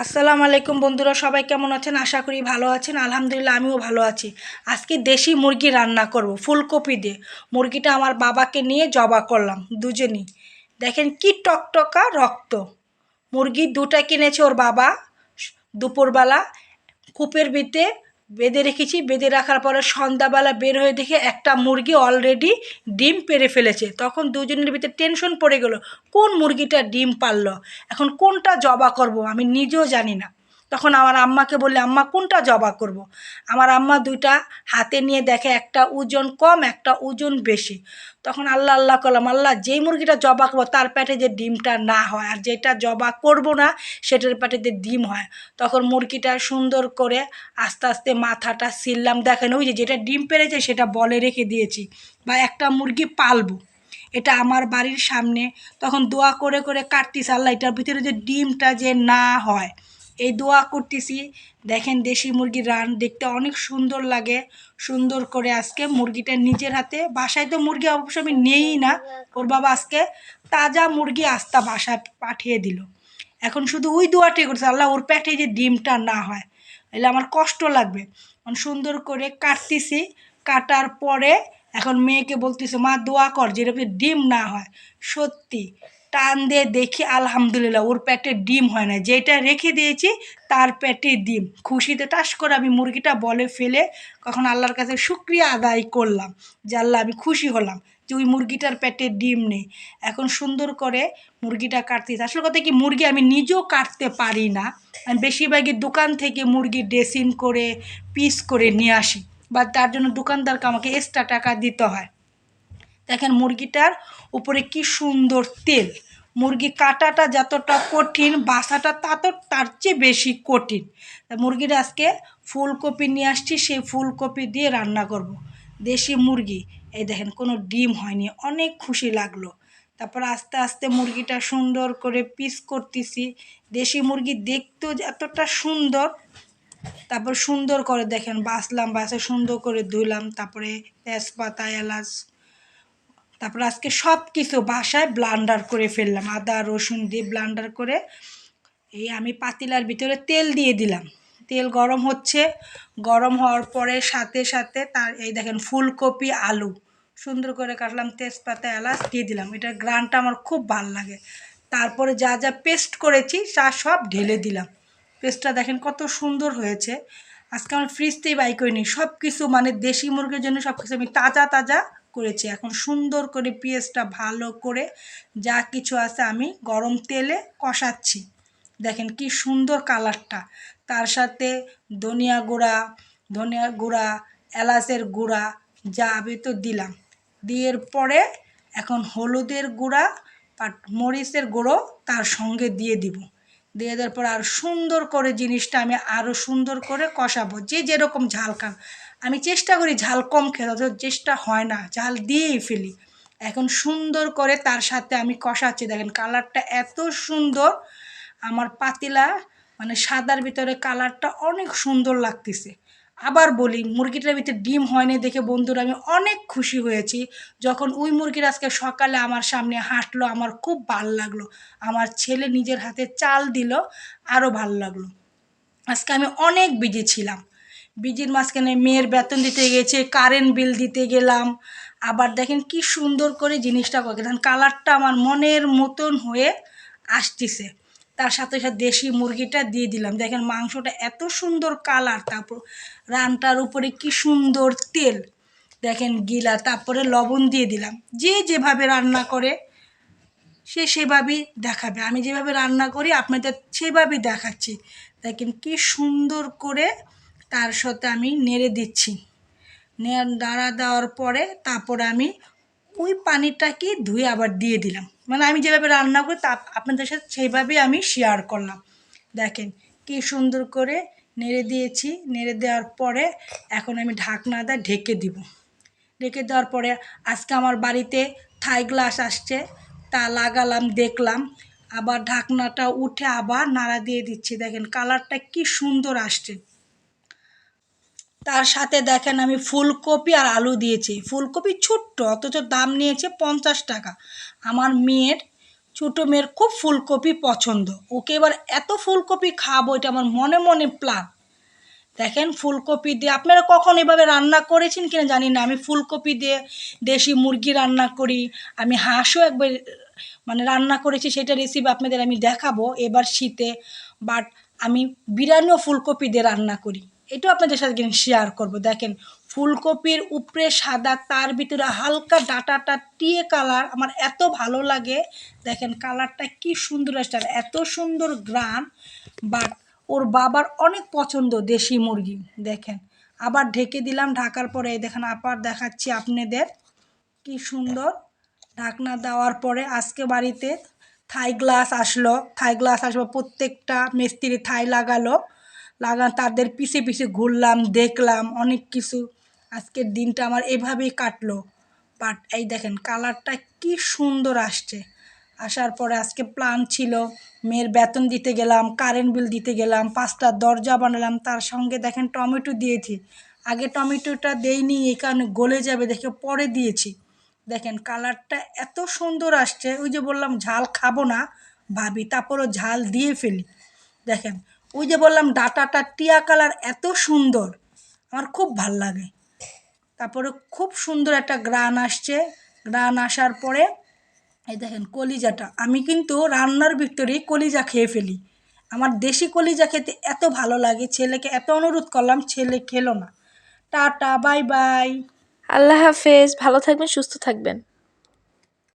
আসসালামু আলাইকুম বন্ধুরা, সবাই কেমন আছেন? আশা করি ভালো আছেন। আলহামদুলিল্লাহ আমিও ভালো আছি। আজকে দেশি মুরগি রান্না করব ফুলকপি দিয়ে। মুরগিটা আমার বাবাকে নিয়ে জবা করলাম দুজনই। দেখেন কি টকটকা রক্ত। মুরগি দুটা কিনেছে ওর বাবা দুপুরবেলা কূপের ভিতরে বেঁধে রেখেছি। বেঁধে রাখার পরে সন্ধ্যাবেলা বের হয়ে দেখে একটা মুরগি অলরেডি ডিম পেড়ে ফেলেছে। তখন দুজনের ভিতরে টেনশন পড়ে গেল, কোন মুরগিটা ডিম পারলো, এখন কোনটা জবা করব আমি নিজেও জানি না। তখন আমার আম্মাকে বললে, আম্মা কোনটা জবা করব। আমার আম্মা দুইটা হাতে নিয়ে দেখে একটা ওজন কম একটা ওজন বেশি। তখন আল্লাহ আল্লাহ করলাম, আল্লাহ যেই মুরগিটা জবা করবো তার পেটে যে ডিমটা না হয়, আর যেটা জবা করব না সেটার পেটে যে ডিম হয়। তখন মুরগিটা সুন্দর করে আস্তে আস্তে মাথাটা ছিললাম। দেখেন ওই যে যেটা ডিম পেড়েছে সেটা বলে রেখে দিয়েছি, বা একটা মুরগি পালবো, এটা আমার বাড়ির সামনে। তখন দোয়া করে করে কাটতিস, আল্লাহ এটার ভিতরে যে ডিমটা যে না হয়, এই দোয়া করতেছি। দেখেন দেশি মুরগির রান দেখতে অনেক সুন্দর লাগে। সুন্দর করে আজকে মুরগিটা নিজের হাতে, বাসায় তো মুরগি অবশ্য আমি নেই না, ওর বাবা আজকে তাজা মুরগি আস্তা বাসায় পাঠিয়ে দিল। এখন শুধু ওই দোয়াটাই করছে, আল্লাহ ওর পেটে যে ডিমটা না হয়, এলে আমার কষ্ট লাগবে। সুন্দর করে কাটতেছি। কাটার পরে এখন মেয়েকে বলতেছে, মা দোয়া কর যেরকম ডিম না হয়। সত্যি টান দিয়ে দেখি আলহামদুলিল্লাহ ওর পেটে ডিম হয় না, যেটা রেখে দিয়েছি তার পেটে ডিম। খুশিতে টাস করে আমি মুরগিটা বলে ফেলে কখন আল্লাহর কাছে শুক্রিয়া আদায় করলাম যে আল্লাহ আমি খুশি হলাম যে ওই মুরগিটার পেটে ডিম নেই। এখন সুন্দর করে মুরগিটা কাটতেছি। আসল কথা কি, মুরগি আমি নিজেও কাটতে পারি না, আমি বেশিরভাগই দোকান থেকে মুরগি ড্রেসিং করে পিস করে নিয়ে আসি, বা তার জন্য দোকানদারকে আমাকে এক্সট্রা টাকা দিতে হয়। দেখেন মুরগিটার উপরে কি সুন্দর তেল। মুরগি কাটাটা যতটা কঠিন, বাসাটা তার চেয়ে বেশি কঠিন। মুরগিটা আজকে ফুলকপি নিয়ে আসছি, সেই ফুলকপি দিয়ে রান্না করব। দেশি মুরগি, এই দেখেন কোনো ডিম হয়নি, অনেক খুশি লাগলো। তারপর আস্তে আস্তে মুরগিটা সুন্দর করে পিস করতেছি। দেশি মুরগি দেখতেও এতটা সুন্দর। তারপর সুন্দর করে দেখেন বাছে সুন্দর করে ধুলাম, তারপরে তেজপাতা এলাচ, তারপর আজকে সব কিছু বাসায় ব্লান্ডার করে ফেললাম, আদা রসুন দিয়ে ব্লান্ডার করে। এই আমি পাতিলার ভিতরে তেল দিয়ে দিলাম, তেল গরম হচ্ছে। গরম হওয়ার পরে সাথে সাথে তার এই দেখেন ফুলকপি আলু সুন্দর করে কাটলাম, তেজপাতা এলাচ দিয়ে দিলাম, এটার গ্রানটা আমার খুব ভাল লাগে। তারপরে যা যা পেস্ট করেছি তা সব ঢেলে দিলাম। পেস্টটা দেখেন কত সুন্দর হয়েছে। আজকে আমার ফ্রিজতেই বাই করিনি, সব কিছু মানে দেশি মুরগির জন্য সব কিছু আমি তাজা তাজা করেছি। এখন সুন্দর করে পেঁয়াজটা ভালো করে যা কিছু আছে আমি গরম তেলে কষাচ্ছি। দেখেন কি সুন্দর কালারটা। তার সাথে ধনিয়া গুঁড়া এলাচের গুঁড়া যা আমি তো দিলাম। দিয়ে পরে এখন হলুদের গুঁড়া আর মরিচের গুঁড়ো তার সঙ্গে দিয়ে দিব। দিয়ে দেওয়ার পর আর সুন্দর করে জিনিসটা আমি আরও সুন্দর করে কষাবো, যে যেরকম ঝাল খান। আমি চেষ্টা করি ঝাল কম খেতে, অথচ চেষ্টা হয় না, ঝাল দিয়েই ফেলি। এখন সুন্দর করে তার সাথে আমি কষাচ্ছি। দেখেন কালারটা এত সুন্দর, আমার পাতিলা মানে সাদার ভিতরে কালারটা অনেক সুন্দর লাগতেছে। আবার বলি, মুরগিটার ভিতরে ডিম হয়নি দেখে বন্ধুরা আমি অনেক খুশি হয়েছি। যখন ওই মুরগির আজকে সকালে আমার সামনে হাঁটলো, আমার খুব ভাল লাগলো। আমার ছেলে নিজের হাতে চাল দিল, আরও ভাল লাগলো। আজকে আমি অনেক বিজি ছিলাম। বিজির মাঝখানে মেয়ের বেতন দিতে গেছে, কারেন্ট বিল দিতে গেলাম। আবার দেখেন কি সুন্দর করে জিনিসটা করে, দেখেন কালারটা আমার মনের মতন হয়ে আসতেছে। তার সাথে সাথে দেশি মুরগিটা দিয়ে দিলাম। দেখেন মাংসটা এত সুন্দর কালার, তারপর রানটার উপরে কি সুন্দর তেল। দেখেন গিলা, তারপরে লবণ দিয়ে দিলাম। যে যেভাবে রান্না করে সে সেভাবেই দেখাবে, আমি যেভাবে রান্না করি আপনাদের সেভাবেই দেখাচ্ছি। দেখেন কি সুন্দর করে তার সাথে আমি নেড়ে দিচ্ছি। নাড়া দেওয়ার পরে তারপরে আমি ওই পানিটাকে ধুয়ে আবার দিয়ে দিলাম। মানে আমি যেভাবে রান্না করি তা আপনাদের সাথে সেইভাবেই আমি শেয়ার করলাম। দেখেন কি সুন্দর করে নেড়ে দিয়েছি। নেড়ে দেওয়ার পরে এখন আমি ঢাকনা দিয়ে ঢেকে দিব। ঢেকে দেওয়ার পরে আজকে আমার বাড়িতে থাই গ্লাস আসছে, তা লাগালাম, দেখলাম। আবার ঢাকনাটা উঠে আবার নাড়া দিয়ে দিচ্ছি। দেখেন কালারটা কি সুন্দর আসছে। তার সাথে দেখেন আমি ফুলকপি আর আলু দিয়েছি। ফুলকপি ছোট্ট, অথচ দাম নিয়েছে 50 টাকা। আমার মেয়ের ছোটো মেয়ের খুব ফুলকপি পছন্দ, ওকে এবার এত ফুলকপি খাবো এটা আমার মনে মনে প্ল্যান। দেখেন ফুলকপি দিয়ে আপনারা কখন এভাবে রান্না করেছেন কিনা জানি না, আমি ফুলকপি দিয়ে দেশি মুরগি রান্না করি, আমি হাঁসও একবার মানে রান্না করেছি, সেটা রেসিপি আপনাদের আমি দেখাবো এবার শীতে। বাট আমি বিরিয়ানিও ফুলকপি দিয়ে রান্না করি, এটাও আপনাদের সাথে শেয়ার করব। দেখেন ফুলকপির উপরে সাদা, তার ভিতরে হালকা ডাটাটা টিয়ে কালার, আমার এত ভালো লাগে। দেখেন কালারটা কি সুন্দর আসছে, আর এত সুন্দর গ্রান। বাট ওর বাবার অনেক পছন্দ দেশি মুরগি। দেখেন আবার ঢেকে দিলাম, ঢাকার পরে এই দেখেন আবার দেখাচ্ছি আপনাদের কি সুন্দর। ঢাকনা দেওয়ার পরে আজকে বাড়িতে থাই গ্লাস আসলো, প্রত্যেকটা মিস্ত্রি থাই তাদের পিছে পিছে ঘুরলাম, দেখলাম অনেক কিছু। আজকের দিনটা আমার এভাবেই কাটলো। বাট এই দেখেন কালারটা কি সুন্দর আসছে। আসার পরে আজকে প্ল্যান ছিল মেয়ের বেতন দিতে গেলাম, কারেন্ট বিল দিতে গেলাম, 5টা দরজা বানালাম, তার সঙ্গে দেখেন টমেটো দিয়েছি। আগে টমেটোটা দেইনি এই কারণে গলে যাবে দেখে পরে দিয়েছি। দেখেন কালারটা এত সুন্দর আসছে, ওই যে বললাম ঝাল খাবো না ভাবি, তারপরও ঝাল দিয়ে ফেলি। দেখেন ওই যে বললাম ডাটাটা টিয়া কালার এত সুন্দর, আমার খুব ভাল লাগে। তারপরে খুব সুন্দর একটা গ্রান আসছে। গ্রান আসার পরে এই দেখেন কলিজাটা, আমি কিন্তু রান্নার ভিতরেই কলিজা খেয়ে ফেলি, আমার দেশি কলিজা খেতে এত ভালো লাগে। ছেলেকে এত অনুরোধ করলাম, ছেলে খেলো না। Tata bye bye. আল্লাহ হাফেজ, ভালো থাকবেন, সুস্থ থাকবেন।